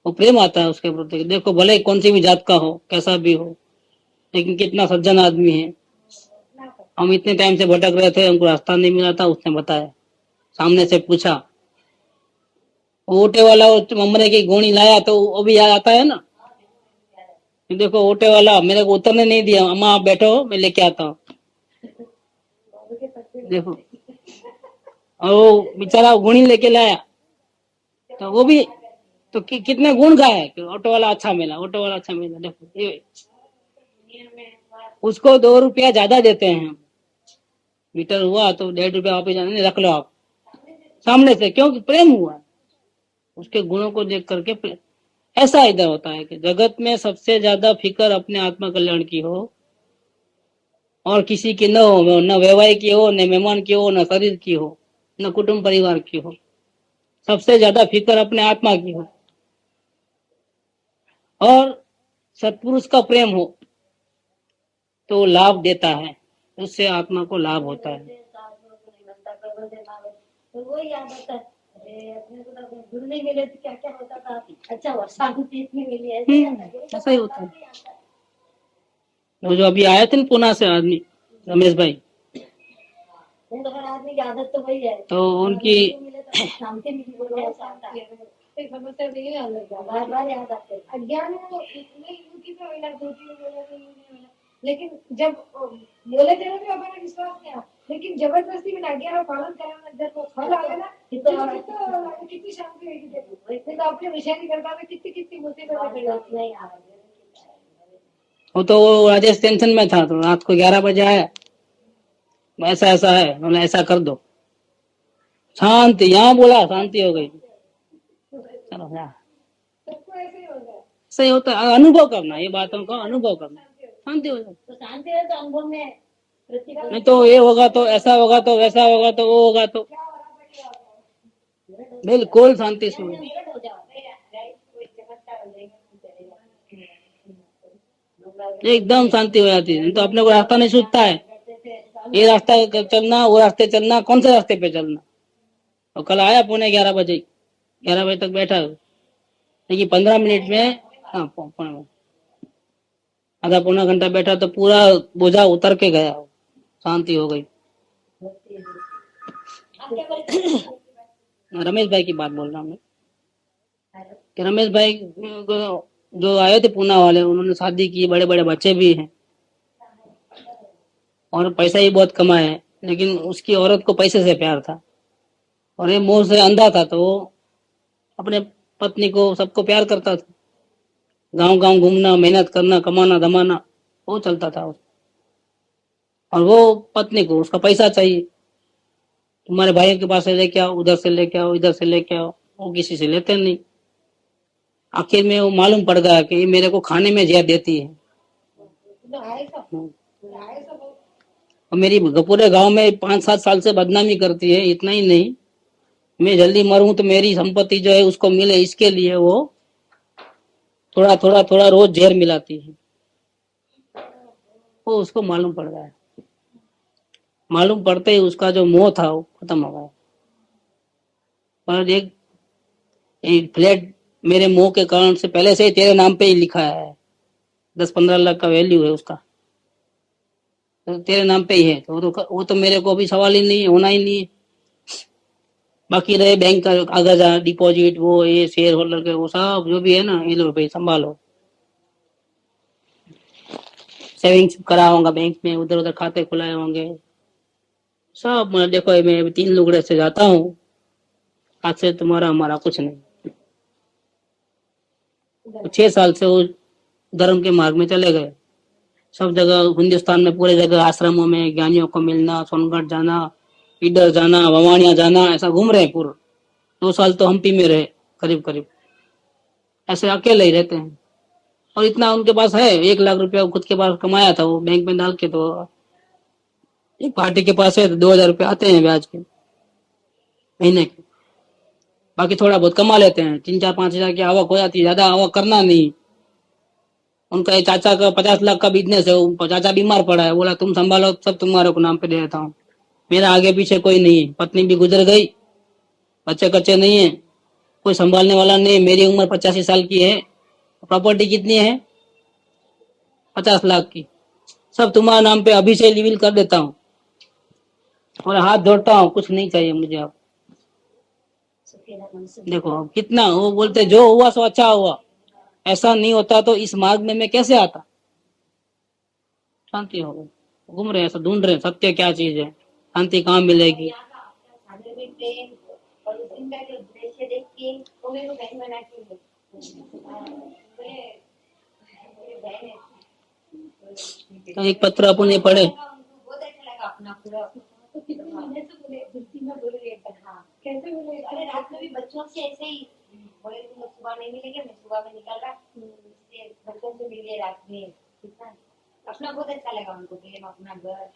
वो प्रेम आता है उसके प्रति। देखो भले कौन सी भी जात का हो, कैसा भी हो, लेकिन कितना सज्जन आदमी है। हम इतने टाइम से भटक रहे थे, हमको रास्ता नहीं मिला था, उसने बताया, सामने से पूछा, ओटे वाला ममरे की गोनी लाया, तो वो भी याद आता है ना। देखो ओटे वाला मेरे को उतरने नहीं दिया, अम्मा आप बैठो मैं लेके आता हूँ। देखो, और वो बेचारा गुणी लेके लाया, तो वो भी तो कितने गुण गाए कि ऑटो वाला अच्छा मिला, ऑटो वाला अच्छा मिला। देखो ये उसको 2 रुपया ज्यादा देते हैं, मीटर हुआ तो 1.5 रुपया वापस जाने, रख लो आप सामने से, क्योंकि प्रेम हुआ उसके गुणों को देख करके। ऐसा इधर होता है कि जगत में सबसे ज्यादा फिक्र अपने आत्मा कल्याण की हो, और किसी की न हो, न वैवाहिक की हो, न मेहमान की हो, न शरीर की हो, न कुटुंब परिवार की हो, सबसे ज्यादा फिक्र अपने आत्मा की हो, और सत्पुरुष का प्रेम हो तो लाभ देता है, उससे आत्मा को लाभ होता है। तो वो याद आता है, अपने को तो गुरु नहीं मिले तो क्या क्या होता था, अच्छा हुआ शांति इतनी मिली है, ऐसा ही होता है। वो जो अभी आए थे पुणे से आदमी, रमेश भाई, आदमी की आदत तो वही है, तो उनकी शांति मिली, बोले ऐसा आता है, समस्या नहीं अलग है, बार बार याद आते हैं। अज्ञान नहीं उनकी तो मिला, 2-3 बोले तो नहीं मिला, लेकिन जब बोले थे भी हमारा विश्वास नहीं, लेकिन जबरदस्ती में आज्ञा का पालन करना, जब वो फल आ गया ना, तो कितनी शांति हुई। देखो तो अपने विषय नहीं कर पाते, कितनी मुसीबत नहीं आ रही। वो राजेश टेंशन में था, तो रात को 11 बजे आया, ऐसा ऐसा है, बोला ऐसा कर दो, शांति, यहाँ बोला शांति हो गई। चलो जा, सबको ऐसे ही होगा। सही होता है, अनुभव करना, ये बातों का अनुभव करना, शांति हो जाए। तो शांति है तो अनुभव में प्रतिफल नहीं तो ये होगा तो ऐसा होगा तो वैसा होगा तो वो होगा तो बिल्कुल शांति से होगा। निकट हो जाओ, कोई चमत्कार हो जाएगा, एकदम शांति हो जाती है। नहीं तो अपने को रास्ता नहीं सूझता है, ये रास्ता चलना, वो रास्ते चलना, कौन से रास्ते पे चलना। और कल आया 11:45 बजे, 11 बजे तक बैठा, लेकिन 15 मिनट में, हाँ आधा पौना घंटा बैठा तो पूरा बोझा उतर के गया, शांति हो गई। रमेश भाई की बात बोल रहा हूँ मैं, कि रमेश भाई जो आए थे पूना वाले, उन्होंने शादी की, बड़े बड़े बच्चे भी हैं और पैसा ही बहुत कमाए हैं, लेकिन उसकी औरत को पैसे से प्यार था और ये मोह से अंधा था, तो वो अपने पत्नी को, सबको प्यार करता था, गांव गांव घूमना, मेहनत करना, कमाना धमाना, वो चलता था। और वो पत्नी को उसका पैसा चाहिए, तुम्हारे भाइयों के पास से लेके आओ, उधर से लेके आओ, इधर से लेके आओ, वो किसी से लेते नहीं। आखिर में वो मालूम पड़ गया कि ये मेरे को खाने में जहर देती है। और मेरी पूरे गांव में 5-7 साल से बदनामी करती है, इतना ही नहीं, मैं जल्दी मरूं तो मेरी संपत्ति जो है उसको मिले, इसके लिए वो थोड़ा थोड़ा थोड़ा रोज जहर मिलाती है। वो उसको मालूम पड़ गया, मालूम पड़ते ही उसका जो मोह था वो खत्म हो गया। और एक फ्लैट मेरे मोह के कारण से पहले से ही तेरे नाम पे ही लिखा है, 10-15 लाख का वैल्यू है उसका, तो तेरे नाम पे ही है, तो वो तो मेरे को अभी सवाल ही नहीं, होना ही नहीं है। बाकी रहे बैंक का कागज, डिपॉजिट, वो ये शेयर होल्डर के, वो सब जो भी है ना, ये लो भाई संभालो। सेविंग्स करा होगा बैंक में, उधर उधर खाते खुलाए होंगे सब। मतलब देखो मैं 3 लुगड़े से जाता हूँ, आज से तुम्हारा हमारा कुछ नहीं। 6 साल से वो धर्म के मार्ग में चले गए, सब जगह हिंदुस्तान में, पूरे जगह आश्रमों में ज्ञानियों को मिलना, सोनगढ़ जाना, इधर जाना, भवानिया जाना, ऐसा घूम रहे पूरा। 2 साल तो हम्पी में रहे करीब करीब, ऐसे अकेले ही रहते हैं। और इतना उनके पास है, 1 लाख रुपया खुद के पास कमाया था वो बैंक में डाल के, तो एक पार्टी के पास है तो 2,000 रुपये आते हैं ब्याज के महीने के। बाकी थोड़ा बहुत कमा लेते हैं, 3-4-5 हजार की आवक हो जाती है, ज्यादा आवक करना नहीं। उनका एक चाचा का 50 लाख का बिजनेस है, वो चाचा बीमार पड़ा है, बोला तुम संभालो, सब तुम्हारे को नाम पे दे देता हूँ, मेरा आगे पीछे कोई नहीं है, पत्नी भी गुजर गई, बच्चे कच्चे नहीं है, कोई संभालने वाला नहीं है, मेरी उम्र 85 साल की है, प्रॉपर्टी कितनी है 50 लाख की, सब तुम्हारे नाम पे अभी से लिविल कर देता हूँ और हाथ जोड़ता हूँ, कुछ नहीं चाहिए मुझे। आप देखो अब कितना, वो बोलते जो हुआ सो अच्छा हुआ, ऐसा नहीं होता तो इस मार्ग में मैं कैसे आता। शांति हो गई, घूम रहे हैं, सब ढूंढ रहे हैं सत्य क्या चीज है, शांति कहाँ मिलेगी। तो एक पत्र अपन ये पढ़े, बहुत अच्छा लगा अपना पूरा। कैसे बोले? अरे रात में भी बच्चों से ऐसे ही बोले, तुम सुबह नहीं मिलेंगे, मैं सुबह में निकल रहा, बच्चों से मिले रात में, कितना अपना बहुत अच्छा लगा उनको, प्रेम अपना घर।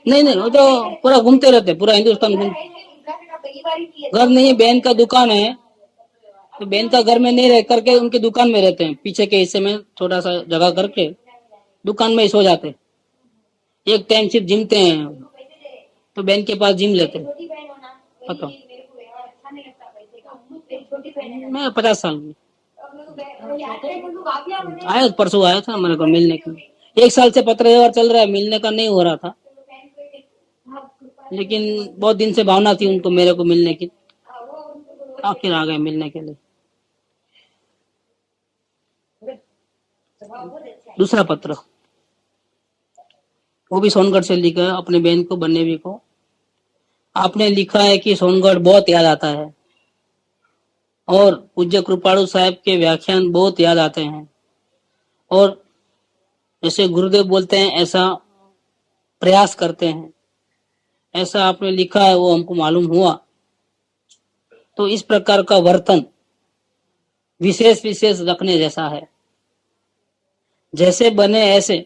नहीं वो तो पूरा घूमते रहते, पूरा हिंदुस्तान घूमते। घर नहीं है, बहन का दुकान है, तो बहन का घर में नहीं रह करके उनकी दुकान में रहते हैं, पीछे के हिस्से में थोड़ा सा जगह करके दुकान में ही सो जाते। एक टाइम सिर्फ जिमते हैं, तो बहन के पास जिम लेते हैं। पता मैं 50 साल की आया, परसों आया था मेरे को मिलने के लिए। 1 साल से पत्र व्यवहार चल रहा है, मिलने का नहीं हो रहा था, लेकिन बहुत दिन से भावना थी उनको मेरे को मिलने की, आखिर आ गए मिलने के लिए। दूसरा पत्र वो भी सोनगढ़ से लिखा है, अपने बहन को, बन्नेवी को। आपने लिखा है कि सोनगढ़ बहुत याद आता है और पूज्य कृपाणु साहब के व्याख्यान बहुत याद आते हैं। और जैसे गुरुदेव बोलते हैं ऐसा प्रयास करते हैं, ऐसा आपने लिखा है वो हमको मालूम हुआ। तो इस प्रकार का वर्तन विशेष विशेष रखने जैसा है। जैसे बने ऐसे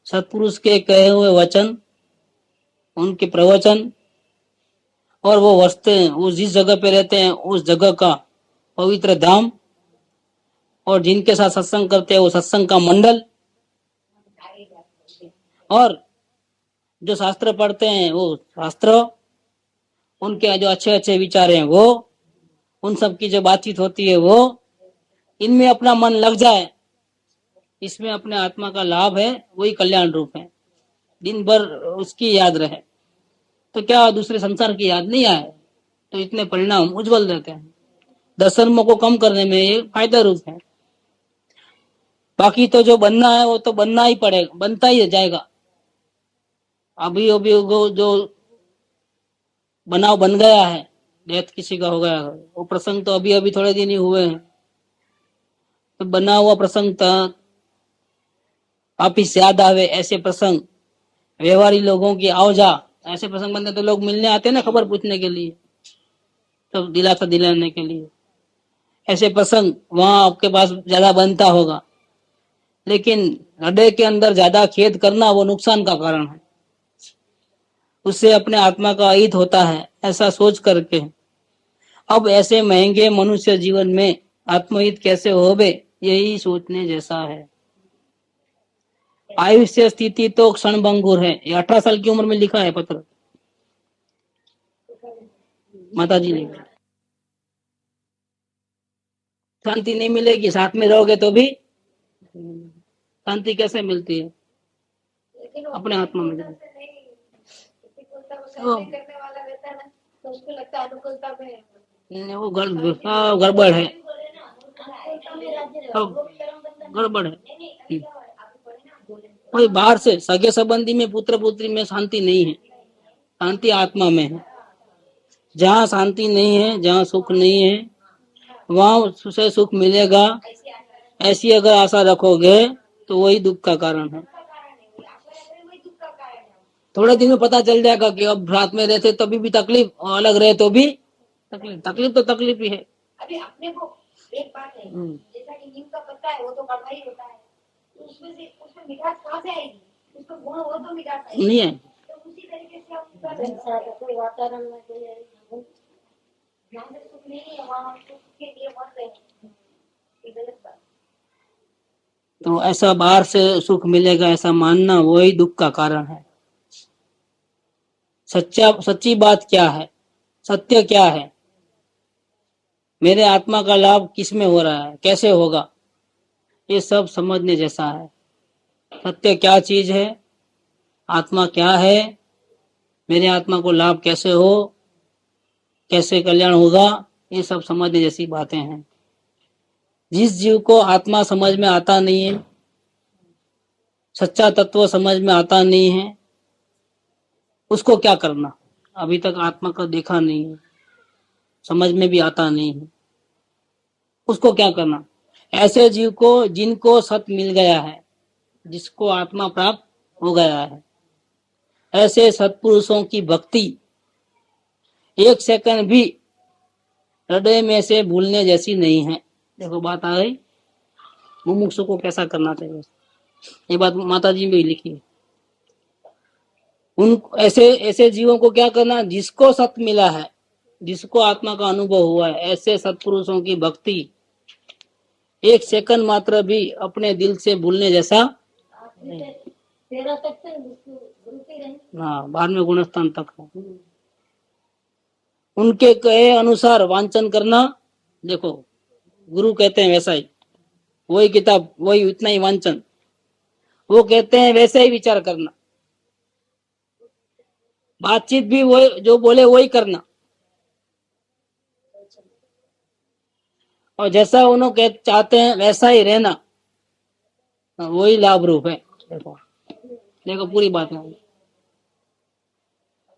सत्पुरुष के कहे हुए वचन, उनके प्रवचन, और वो वस्तें, वो जिस जगह पे रहते हैं उस जगह का पवित्र धाम, और जिनके साथ सत्संग करते हैं वो सत्संग का मंडल, और जो शास्त्र पढ़ते हैं वो शास्त्र, उनके जो अच्छे अच्छे विचार हैं वो, उन सब की जो बातचीत होती है वो, इनमें अपना मन लग जाए, इसमें अपने आत्मा का लाभ है, वही कल्याण रूप है। दिन भर उसकी याद रहे तो क्या दूसरे संसार की याद नहीं आए, तो इतने परिणाम उज्जवल रहते हैं। दर्शनों को कम करने में ये फायदा रूप है। बाकी तो जो बनना है वो तो बनना ही पड़ेगा, बनता ही जाएगा। अभी अभी जो बनाव बन गया है, डेथ किसी का हो गया है, वो प्रसंग तो अभी अभी थोड़े दिन ही हुए हैं। तो बना हुआ प्रसंग था, वापिस याद आवे ऐसे प्रसंग, व्यवहारी लोगों की आवजा, ऐसे प्रसंग बनते तो लोग मिलने आते ना खबर पूछने के लिए, तो दिलासा दिलाने के लिए। ऐसे प्रसंग वहां आपके पास ज्यादा बनता होगा, लेकिन हृदय के अंदर ज्यादा खेद करना वो नुकसान का कारण है। उससे अपने आत्मा का अहित होता है, ऐसा सोच करके अब ऐसे महंगे मनुष्य जीवन में आत्महित कैसे होवे, यही सोचने जैसा है। आयुष्य स्थिति तो क्षण भंगुर है। ये 18 साल की उम्र में लिखा है पत्र, माता जी ने। शांति नहीं मिलेगी, साथ में रहोगे तो भी शांति कैसे मिलती है? अपने आत्मा में जाओ। करने वाला रहता है ना, तो उसको लगता है अनुकूलता में वो गड़बड़ है, गड़बड़ है। कोई बाहर से सगे संबंधी में, पुत्र पुत्री में शांति नहीं है, शांति आत्मा में है। जहाँ शांति नहीं है, जहाँ सुख नहीं है, वहां से सुख मिलेगा, ऐसी अगर आशा रखोगे तो वही दुख का कारण है। थोड़े दिन में पता चल जाएगा कि अब रात में रहते तभी भी तकलीफ, और अलग रहे तो भी तकलीफ। तकलीफ तो तकलीफ ही है। अभी अपने को एक बात है, जैसा कि नीम का पत्ता है वो तो कड़वा ही होता है, तो उसमें मिठास कहाँ से आएगी? उसका गुण हो तो मिठास आएगी नहीं है। तो उसी तरीके से हम कोई वातावरण में कोई जहाँ से सुख नहीं है वहाँ सुख के लिए मर रहे हैं, ये गलत बात। तो ऐसा बाहर से सुख मिलेगा ऐसा मानना वही दुख का कारण है। सच्ची बात क्या है, सत्य क्या है, मेरे आत्मा का लाभ किस में हो रहा है, कैसे होगा, ये सब समझने जैसा है। सत्य क्या चीज है, आत्मा क्या है, मेरे आत्मा को लाभ कैसे हो, कैसे कल्याण होगा, ये सब समझने जैसी बातें हैं। जिस जीव को आत्मा समझ में आता नहीं है, सच्चा तत्व समझ में आता नहीं है, उसको क्या करना? अभी तक आत्मा का देखा नहीं है, समझ में भी आता नहीं है, उसको क्या करना? ऐसे जीव को जिनको सत्य मिल गया है, जिसको आत्मा प्राप्त हो गया है, ऐसे सत्पुरुषों की भक्ति एक सेकंड भी हृदय में से भूलने जैसी नहीं है। देखो बात आ गई, मुमुक्षु को कैसा करना चाहिए, ये बात माता जी में भी लिखी है। उन ऐसे जीवों को क्या करना, जिसको सत्य मिला है, जिसको आत्मा का अनुभव हुआ है, ऐसे सत्पुरुषों की भक्ति एक सेकंड मात्र भी अपने दिल से भूलने जैसा। हाँ, बाद में गुणस्थान तक है। उनके कहे अनुसार वांचन करना, देखो गुरु कहते हैं वैसा ही, वही किताब वही इतना ही वांचन, वो कहते हैं वैसे ही विचार करना, बातचीत भी वही जो बोले वही करना, और जैसा उन्होंने चाहते हैं वैसा ही रहना, वही लाभ रूप है। देखो पूरी बात है।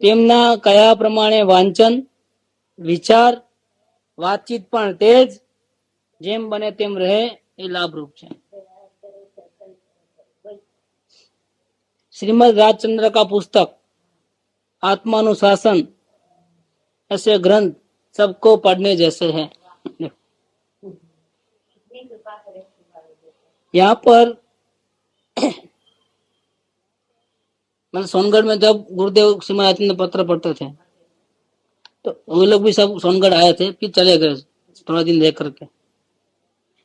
તેમના કયા પ્રમાણે વાંચન, વિચાર, વાતચીત પણ તેજ, જેમ બને તેમ રહે એ લાભરૂપ છે. श्रीमद राजचंद्र का पुस्तक आत्मानुशासन ऐसे ग्रंथ सबको पढ़ने जैसे हैं। यहाँ पर मतलब सोनगढ़ में जब गुरुदेव श्रीमद राजचंद्र पत्र पढ़ते थे तो वो लोग भी सब सोनगढ़ आए थे, फिर चले गए थोड़ा दिन देख करके।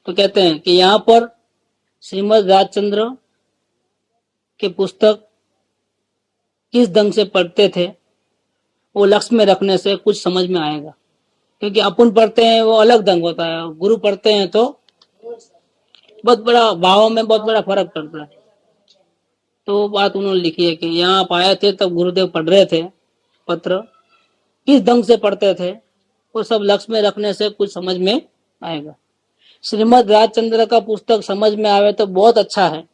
तो कहते हैं कि यहाँ पर श्रीमद राजचंद्र के पुस्तक किस ढंग से पढ़ते थे वो लक्ष्य में रखने से कुछ समझ में आएगा। क्योंकि अपन पढ़ते हैं वो अलग ढंग होता है, गुरु पढ़ते हैं तो बहुत बड़ा भावों में बहुत बड़ा फर्क पड़ता है। तो बात उन्होंने लिखी है कि यहाँ आप आए थे तब गुरुदेव पढ़ रहे थे पत्र, किस ढंग से पढ़ते थे वो सब लक्ष्य में रखने से कुछ समझ में आएगा। श्रीमद राजचंद्र का पुस्तक समझ में आवे तो बहुत अच्छा है।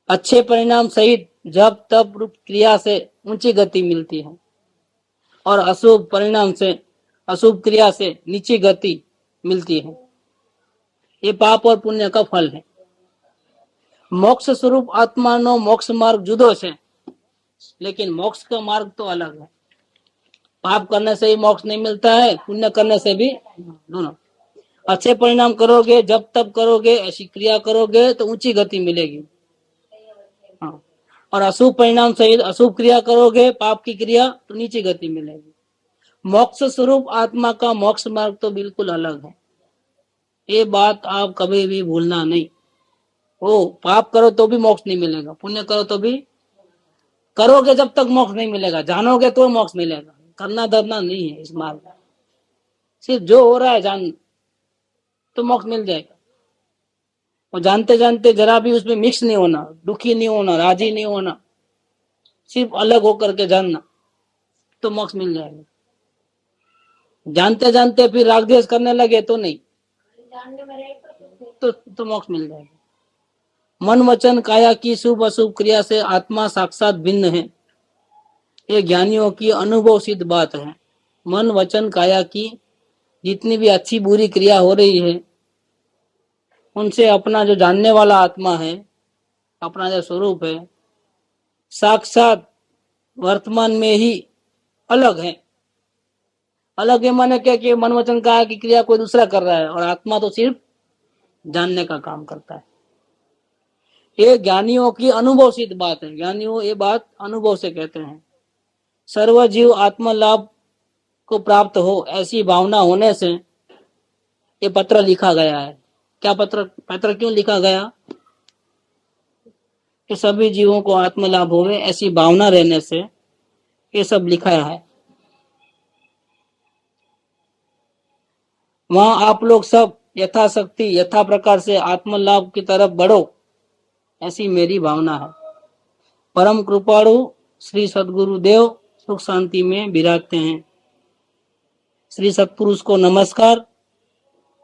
अच्छे परिणाम सहित जब तब रूप क्रिया से ऊंची गति मिलती है और अशुभ परिणाम से अशुभ क्रिया से नीची गति मिलती है। ये पाप और पुण्य का फल है। मोक्ष स्वरूप आत्मा नो मोक्ष मार्ग जुदो है, लेकिन मोक्ष का मार्ग तो अलग है। पाप करने से ही मोक्ष नहीं मिलता है, पुण्य करने से भी दोनों। अच्छे परिणाम करोगे, जब तब करोगे, ऐसी क्रिया करोगे तो ऊंची गति मिलेगी। हाँ, और अशुभ परिणाम सहित अशुभ क्रिया करोगे, पाप की क्रिया, तो नीची गति मिलेगी। मोक्ष स्वरूप आत्मा का मोक्ष मार्ग तो बिल्कुल अलग है। ये बात आप कभी भी भूलना नहीं। ओ पाप करो तो भी मोक्ष नहीं मिलेगा, पुण्य करो तो भी, करोगे जब तक मोक्ष नहीं मिलेगा, जानोगे तो मोक्ष मिलेगा। करना धरना नहीं है इस मार्ग में, सिर्फ जो हो रहा है जान तो मोक्ष मिल जाएगा। और जानते जानते जरा भी उसमें मिक्स नहीं होना, दुखी नहीं होना, राजी नहीं होना, सिर्फ अलग होकर के जानना तो मोक्ष मिल जाएगा। जानते जानते फिर राग द्वेष करने लगे तो नहीं, तो मोक्ष मिल जाएगा। मन वचन काया की शुभ अशुभ क्रिया से आत्मा साक्षात भिन्न है, ये ज्ञानियों की अनुभव सिद्ध बात है। मन वचन काया की जितनी भी अच्छी बुरी क्रिया हो रही है उनसे अपना जो जानने वाला आत्मा है, अपना जो स्वरूप है, साक्षात वर्तमान में ही अलग है। अलग है माने क्या कि मन वचन काया की क्रिया कोई दूसरा कर रहा है और आत्मा तो सिर्फ जानने का काम करता है। ये ज्ञानियों की अनुभव सिद्ध बात है। ज्ञानियों ये बात अनुभव से कहते हैं। सर्व जीव आत्म लाभ को प्राप्त हो ऐसी भावना होने से ये पत्र लिखा गया है। क्या पत्र क्यों लिखा गया? कि सभी जीवों को आत्म लाभ होवे ऐसी भावना रहने से ये सब लिखा है। वहां आप लोग सब यथाशक्ति यथा प्रकार से आत्म लाभ की तरफ बढ़ो, ऐसी मेरी भावना है। परम कृपाणु श्री सद्गुरुदेव सुख शांति में विराजते हैं। श्री सत्पुरुष को नमस्कार,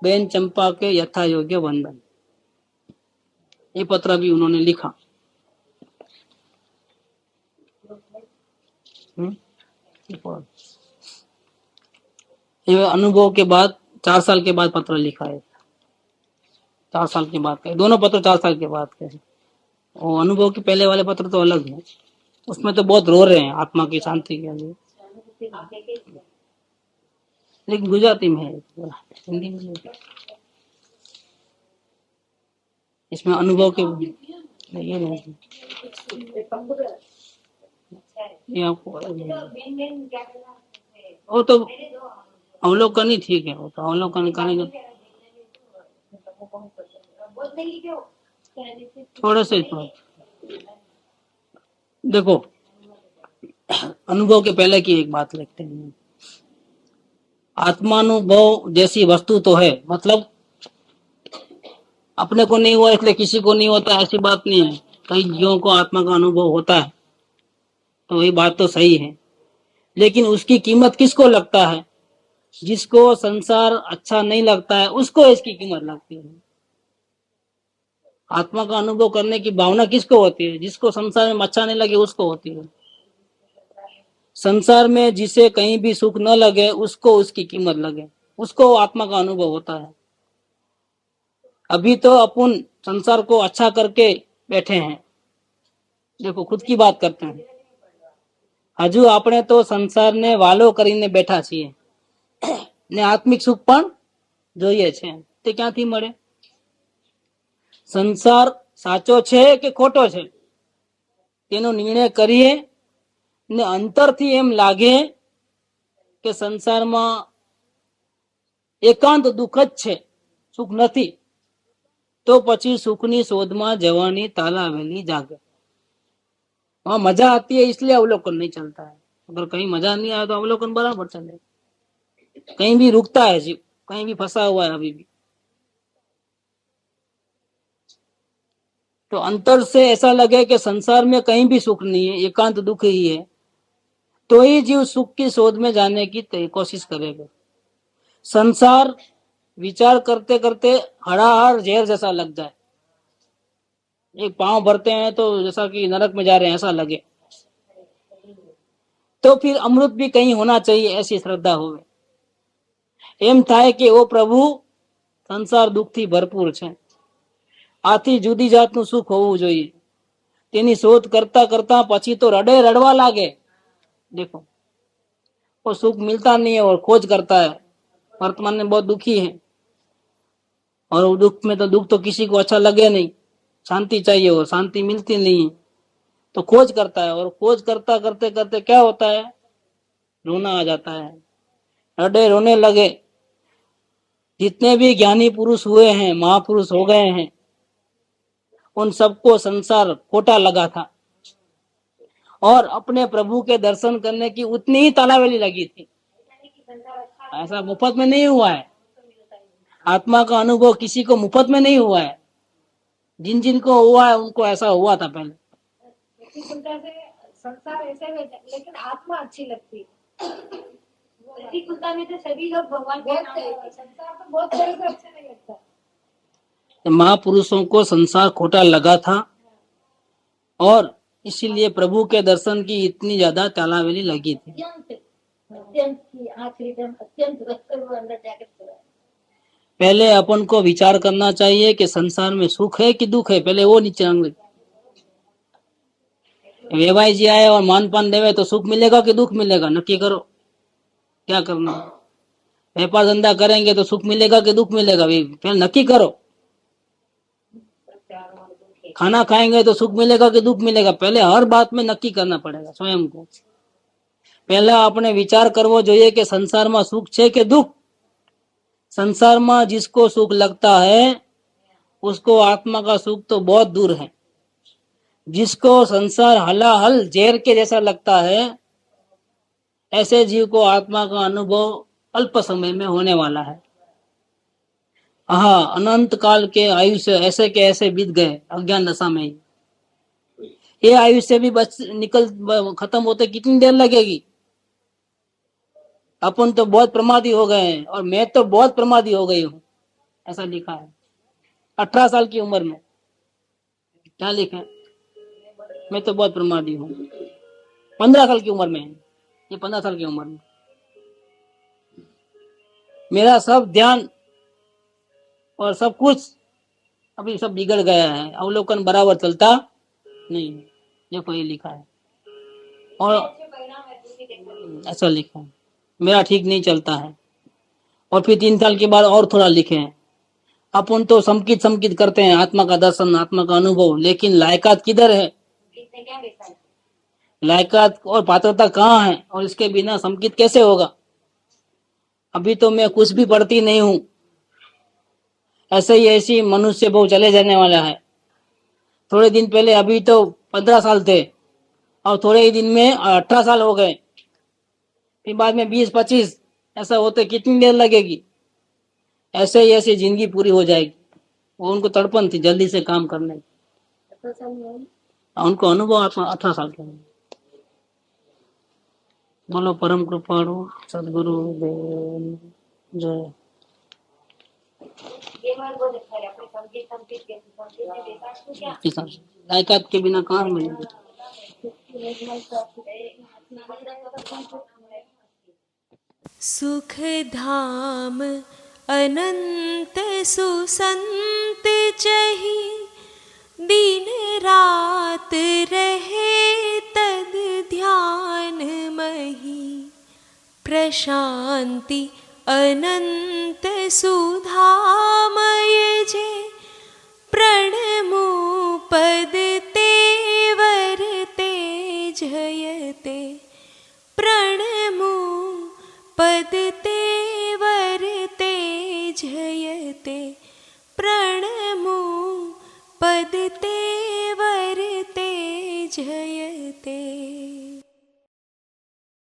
बेन चंपा के यथा योग्य वंदन। ये पत्र भी उन्होंने लिखा। ये अनुभव के बाद 4 साल के बाद पत्र लिखा है। 4 साल के बाद का दोनों पत्र 4 साल के बाद के। और अनुभव के पहले वाले पत्र तो अलग है, उसमें तो बहुत रो रहे हैं आत्मा की शांति के लिए, लेकिन गुजराती में है, हिंदी में नहीं। इसमें अनुभव के ये नहीं, ये आपको वो तो अवलोकन ही ठीक है। वो तो अवलोकन करेंगे थोड़े से। देखो अनुभव के पहले की एक बात लिखते हैं। आत्मानुभव जैसी वस्तु तो है, मतलब अपने को नहीं हुआ इसलिए किसी को नहीं होता, ऐसी बात नहीं है। कई जीवों को आत्मा का अनुभव होता है, तो ये बात तो सही है। लेकिन उसकी कीमत किसको लगता है? जिसको संसार अच्छा नहीं लगता है उसको इसकी कीमत लगती है। आत्मा का अनुभव करने की भावना किसको होती है? जिसको संसार में अच्छा नहीं लगे उसको होती है। संसार में जिसे कहीं भी सुख न लगे उसको उसकी कीमत लगे, उसको आत्मा का अनुभव होता है। अभी तो अपन संसार को अच्छा करके बैठे हैं, देखो खुद की बात करते हैं। हजू આપણે તો સંસારને વાલો કરીને બેઠા છીએ ને આત્મિક સુખ પણ જોઈએ છે, તે ક્યાંથી મળે? સંસાર સાચો છે કે ખોટો છે તેનો નિર્ણય કરીએ ને અંતરથી એમ લાગે કે સંસારમાં એકાંત દુઃખ જ છે, સુખ નથી, તો પછી સુખની શોધમાં જવાની તાલાવેલી જાગે। वहाँ मजा आती है इसलिए अवलोकन नहीं चलता है, अगर कहीं मजा नहीं आया तो अवलोकन बराबर चले। कहीं भी रुकता है जीव, कहीं भी फंसा हुआ है अभी भी। तो अंतर से ऐसा लगे कि संसार में कहीं भी सुख नहीं है, एकांत दुख ही है, तो ही जीव सुख की शोध में जाने की कोशिश करेगा। संसार विचार करते करते हड़ाहड़ जहर जैसा लग जाए, एक पांव भरते हैं तो जैसा कि नरक में जा रहे हैं ऐसा लगे, तो फिर अमृत भी कहीं होना चाहिए ऐसी श्रद्धा होवे। एम थाय कि ओ प्रभु संसार दुख थी भरपूर है, आथी जुदी जातनु सुख होवू जोईए। तेनी शोध करता करता पछी तो रडे रडवा लागे। देखो वो सुख मिलता नहीं है और खोज करता है, वर्तमान में बहुत दुखी है, और दुख में तो दुख तो किसी को अच्छा लगे नहीं, शांति चाहिए और शांति मिलती नहीं है, तो खोज करता है, और खोज करता करते करते क्या होता है, रोना आ जाता है, रडे रोने लगे। जितने भी ज्ञानी पुरुष हुए हैं, महापुरुष हो गए हैं, उन सबको संसार खोटा लगा था और अपने प्रभु के दर्शन करने की उतनी ही तालावेली लगी थी। ऐसा मुफ्त में नहीं हुआ है, आत्मा का अनुभव किसी को मुफ्त में नहीं हुआ है, जिन जिन को हुआ है उनको ऐसा हुआ था पहले। संसार ऐसे है लेकिन आत्मा अच्छी लगती है। प्रतिकूलता में तो सभी लोग भगवान के नाम लेते हैं। संसार तो बहुत तरह से अच्छा नहीं लगता। महापुरुषों को संसार खोटा लगा था और इसीलिए प्रभु के दर्शन की इतनी ज्यादा तालावेली लगी थी। अत्यंत की आखिरी दम अत्यंत रखकर वो अंदर जाकर पूरा। पहले अपन को विचार करना चाहिए कि संसार में सुख है कि दुख है, पहले वो नीचे अंग। वेवाई जी आए और मान पान देवे तो सुख मिलेगा कि दुख मिलेगा, नक्की करो क्या करना है। व्यापार धंधा करेंगे तो सुख मिलेगा कि दुख मिलेगा, पहले नक्की करो। खाना खाएंगे तो सुख मिलेगा कि दुख मिलेगा, पहले हर बात में नक्की करना पड़ेगा स्वयं को। पहला आपने विचार करवो જોઈએ कि संसार में सुख है कि दुख। संसार में जिसको सुख लगता है उसको आत्मा का सुख तो बहुत दूर है। जिसको संसार हलाहल जहर के जैसा लगता है, ऐसे जीव को आत्मा का अनुभव अल्प समय में होने वाला है। हाँ, अनंत काल के आयुष्य ऐसे के ऐसे बीत गए अज्ञान दशा में ही। ये आयुष्य भी बच निकल खत्म होते कितनी देर लगेगी। अपन तो बहुत प्रमादी हो गए हैं, और मैं तो बहुत प्रमादी हो गई हूँ, ऐसा लिखा है 18 साल की उम्र में। क्या लिखा है? मैं तो बहुत प्रमादी हूँ। 15 साल की उम्र में, ये 15 साल की उम्र में मेरा सब ध्यान और सब कुछ अभी सब बिगड़ गया है, अवलोकन बराबर चलता नहीं। देखो ये लिखा है, और ऐसा लिखा है मेरा ठीक नहीं चलता है। और फिर 3 साल के बाद और थोड़ा लिखे हैं, अपन तो समकित समकित करते हैं आत्मा का दर्शन, आत्मा का अनुभव, लेकिन लायकात किधर है? लायकात और पात्रता कहाँ है? और इसके बिना समकित कैसे होगा? अभी तो मैं कुछ भी पढ़ती नहीं हूँ, ऐसे ही ऐसी मनुष्य बहु चले जाने वाला है। थोड़े दिन पहले अभी तो 15 साल थे, और थोड़े ही दिन में 18 साल हो गए, फिर बाद में 20-25, ऐसा होते कितनी देर लगेगी? ऐसे ही ऐसी जिंदगी पूरी हो जाएगी। वो उनको तड़पन थी जल्दी से काम करने की, उनको अनुभव 18 साल के। बोलो परम कृपाणु सदगुरु देव जय। लायकात के बिना कहाँ मिलेगी? सुख धाम अनंत सुसंत चही, दिन रात रहे तद ध्यान मही। प्रशांति अनंत सुधामय जे, प्रणमो पद तेवर तेजयते। प्रणमो पद तेवर तेजयते। प्रणमो पद ते